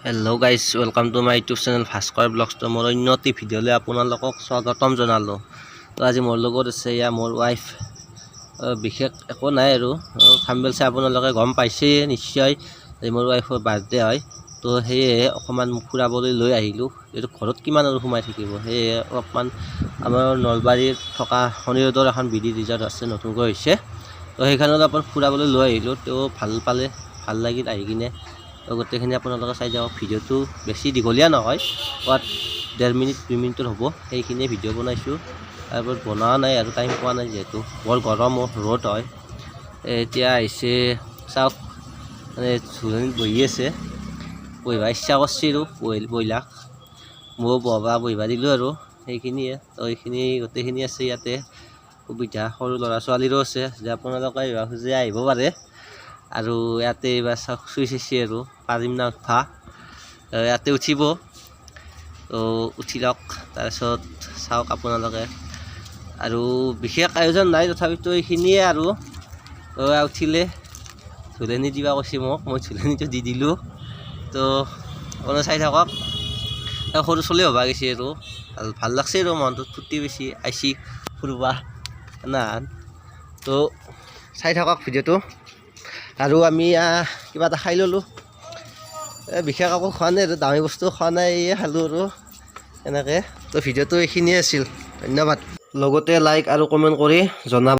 Hello' guys, welcome to my YouTube channel Bhaskar blogs. তো মোৰ অন্য এটি ভিডিঅ'লৈ আপোনালোকক স্বাগতম জনালোঁ। তো আজি মোৰ লগত আছে মোৰ ৱাইফ। বিশেষ একো নাই আৰু থাম্বনেইল চাই আপোনালোকে গম পাইছেই নিশ্চয় যে মোৰ ৱাইফৰ বাৰ্থডে হয়। তো সেয়েহে অকণমান ফুৰাবলৈ লৈ আহিলোঁ। এইটো ঘৰত কিমান আৰু সোমাই থাকিব, সেয়েহে অলপমান আমাৰ নলবাৰীত থকা শনিৰোধৰ এখন বিধি ৰিজৰ্ট আছে, নতুনকৈ হৈছে। তো সেইখনত অলপমান ফুৰাবলৈ লৈ আহিলোঁ। তেওঁ ভাল পালে, ভাল লাগিল আহি কিনে। তো গোটেইখিনি আপোনালোকে চাই যাওক। ভিডিঅ'টো বেছি দীঘলীয়া নহয়, ক'ত 1.5 মিনিট 2 মিনিটৰ হ'ব, সেইখিনিয়ে ভিডিঅ' বনাইছোঁ। তাৰপৰা বনোৱা নাই আৰু টাইম পোৱা নাই, যিহেতু বৰ গৰম ৰ'দ হয়। এতিয়া আহিছে চাওক, মানে ঝুলনিত বহি আছে, বহিব ইচ্ছা কৰিছে আৰু বহিলাক ময়ো বহিব দিলোঁ আৰু সেইখিনিয়ে। তো এইখিনি গোটেইখিনি আছে ইয়াতে সুবিধা। সৰু ল'ৰা ছোৱালীৰো আছে, যে আপোনালোকে আহিব খোজে আহিব পাৰে। আৰু ইয়াতে এইবাৰ চাওক চুইচ আছে আৰু পাৰিম না উঠা, ইয়াতে উঠিব। তো উঠি লওক, তাৰপিছত চাওক আপোনালোকে। আৰু বিশেষ আয়োজন নাই, তথাপিতো এইখিনিয়ে আৰু উঠিলে ঝুলনি দিবা কৈছে মোক, মই ঝুলনিটো দি দিলোঁ। তো আপোনাৰ চাই থাকক। সৰু চলি হ'বা গৈছে আৰু ভাল লাগছে আৰু মনটোত ফূৰ্তি বেছি আইছি ফুৰিবা না। তো চাই থাকক ভিডিঅ'টো। আৰু আমি কিবা এটা খাই ল'লোঁ। বিশেষ একো খোৱা নাই আৰু দামী বস্তু খোৱা নাই, খালোঁ আৰু এনেকৈ। তো ভিডিঅ'টো এইখিনিয়ে আছিল, ধন্যবাদ। লগতে লাইক আৰু কমেণ্ট কৰি জনাব।